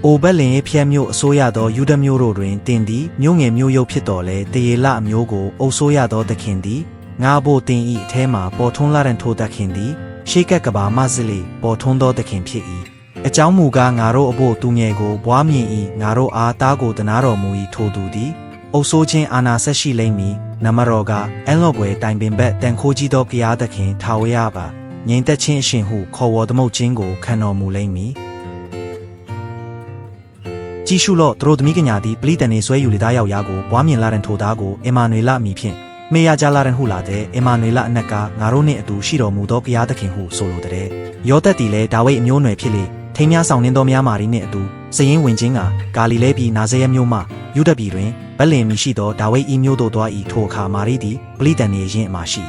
အိုဘက်လင်ရဲ့ဖျက်မျိုးအစိုးရသောယူဒမျိုးတို့တွင်တင်သည်မျိုးငယ်မျိုးရုပ်ဖြစ်တော်လဲတရေလအမျိုးကိုအုပ်ဆိုးရသောသခင်သည်ငါဖို့တင်ဤအထဲမှာပေါ်ထွန်းလာတဲ့ထိုသခင်သည်ရှေးကပ်ကဘာမစလေပေါ်ထွန်းသောသခင်ဖြစ်၏အကြောင်းမူကားငါတို့အဖို့သူငယ်ကိုဘွားမြင်၏ငါတို့အားသားကိုတနာတော်မူ၏ထိုသူသည်အုပ်ဆိုးခြင်းအာနာဆက်ရှိလိမ့်မည်နမတော်ကအန်လော့ဘွယ်တိုင်ပင်ဘက်တန်ခိုးကြီးသောကြားသခင်ထာဝရပါငြိမ်သက်ခြင်းအရှင်ဟုခေါ်ဝေါ်သမုတ်ခြင်းကိုခံတော်မူလိမ့်မည်ကြည့်ရှုလော့သူတို့သမီးကညာသည်ပလိတန်နေဆွဲယူလေသားယောက်ျားကိုဘွားမြင်လာတဲ့ထိုသားကိုအမာနွေလအမည်ဖြင့်မေရကြလာတဲ့ဟုလာတဲ့အမာနွေလအနက်ကငါတို့နှင့်အတူရှိတော်မူသောကြားသခင်ဟုဆိုလိုတဲ့ယောသက်သည်လည်းဒါဝိဒ်အမျိုးနွယ်ဖြစ်လေထိမ်းများဆောင်နှင်းသောများမာရီနှင့်အတူစရင်ဝင်ခြင်းကဂါလိလဲပြည်နာဇရက်မြို့မှယူဒပြည်တွင်ဗက်လင်မီရှိသောဒါဝိဒ်၏မြို့သို့သွား၏ထိုအခါမာရီသည်ပလိတန်နေရင်အမရှိ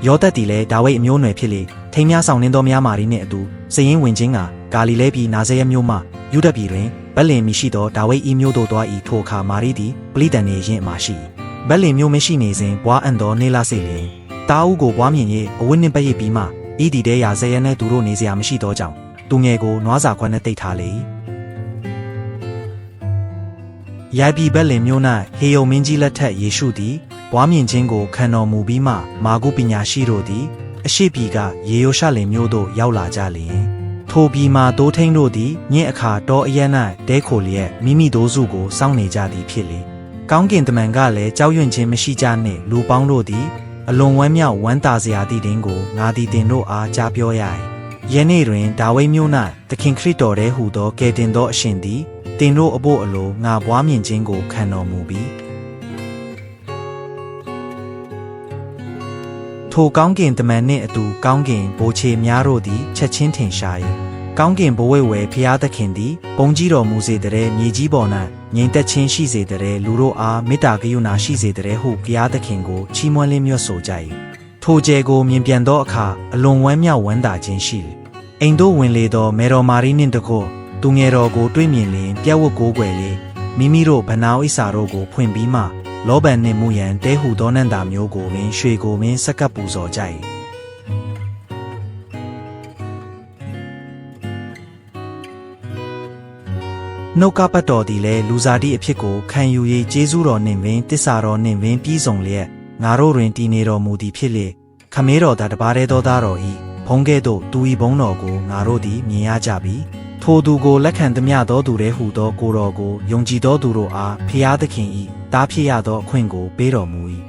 ယောသက်သည်လည်းဒါဝိဒ်အမျိုးနွယ်ဖြစ်လေထိမ်းများဆောင်နှင်းသောများမာရီနှင့်အတူစရင်ဝင်ခြင်းကဂါလိလဲပြည်နာဇရက်မြို့မှယူဒပြည်တွင်ဗက်လင်မီရှိသောဒါဝိဒ်၏မြို့သို့သွား၏ထိုအခါမာရီသည်ပလိတန်နေရင်အမရှိဗက်လင်မြို့မရှိနေစဉ်ဘွားအံ့သောနေလာစေလျင်တာအုပ်ကိုဘွားမြင်၍အဝတ်နှင့်ပည့်ပြီးမှဤဒီတဲရာဇယနှင့်သူတို့နေစရာမရှိသောကြောင့်သူငယ်ကိုနွားစာခွက်နှင့်တိတ်ထားလေရိုက်ပြီးဗက်လင်မြို့၌ဟေယုံမင်းကြီးလက်ထက်ယေရှုသည်ဘွားမြင်ခြင်းကိုခံတော်မူပြီးမှမာဂုပညာရှိတို့သည်အရှိပြည်ကယေရုရှလင်မြို့သို့ရောက်လာကြလျင်ထိုပြည်မှာတိုးထိန်တို့သည်ညင့်အခါတောအရ၌ဒဲခိုလျက်မိမိတို့စုကိုစောင့်နေကြသည်ဖြစ်လေကောင်းကင်တမန်ကလည်းကြောက်ရွံ့ခြင်းမရှိကြနှင့်လူပေါင်းတို့သည်အလွန်ဝမ်းမြောက်ဝမ်းသာစရာသည့်တင်းကိုငါသည်တင်တို့အားကြားပြောရ၏ယနေ့တွင်ဒါဝိဒ်မြို့၌သခင်ခရစ်တော်တည်းဟူသောကယ်တင်သောအရှင်သည်တင်တို့အဖို့အလိုငါဘွားမြင်ခြင်းကိုခံတော်မူပြီထိုကောင်းကင်တမန်နှင့်အတူကောင်းကင်ဘိုးချေများတို့သည်ချက်ချင်းထင်ရှား၏ကောင်းကင်ဘဝဝဲဖျားသခင်သည်ဘုန်းကြီးတော်မူစေတဲ့မြေကြီးပေါ်၌ငြိမ်သက်ခြင်းရှိစေတဲ့လူတို့အားမေတ္တာကရုဏာရှိစေတဲ့ဟုဘုရားသခင်ကိုချီးမွမ်းလင်းမြတ်ဆိုကြ၏ထိုကျဲကိုမြင်ပြန်သောအခါအလွန်ဝမ်းမြောက်ဝမ်းသာခြင်းရှိလေအိမ်တို့ဝင်လေသောမေတော်မာရီနှင့်တကောသူငယ်တော်ကိုတွေ့မြင်လျင်ပြက်ဝတ်ကိုးကွယ်လေမိမိတို့ဗနာဝိစာတို့ကိုဖွင့်ပြီးမှလောဘန်နှင့်မူရန်တဲဟုသောနန္တာမျိုးကိုပင်ရွှေကိုပင်စက္ကပ်ပူဇော်ကြ၏နှုတ်ကပတ်တော်သည်လည်းလူစားတိအဖြစ်ကိုခံယူ၍ကျေးဇူးတော်နှင့်ပင်တစ္ဆာတော်နှင့်ပင်ပြည့်စုံလျက်ငါတို့တွင်တည်နေတော်မူသည်ဖြစ်လေခမဲတော်သာတပါးတည်းသောသားတော်၏ဘုန်းကဲ့သို့သူ၏ဘုန်းတော်ကိုငါတို့သည်မြင်ရကြပြီထိုသူကိုလက်ခံသမျှသောသူတည်းဟူသောကိုယ်တော်ကိုယုံကြည်သောသူတို့အားဖျားသခင်၏တားဖြစ်ရသောအခွင့်ကိုပေးတော်မူ၏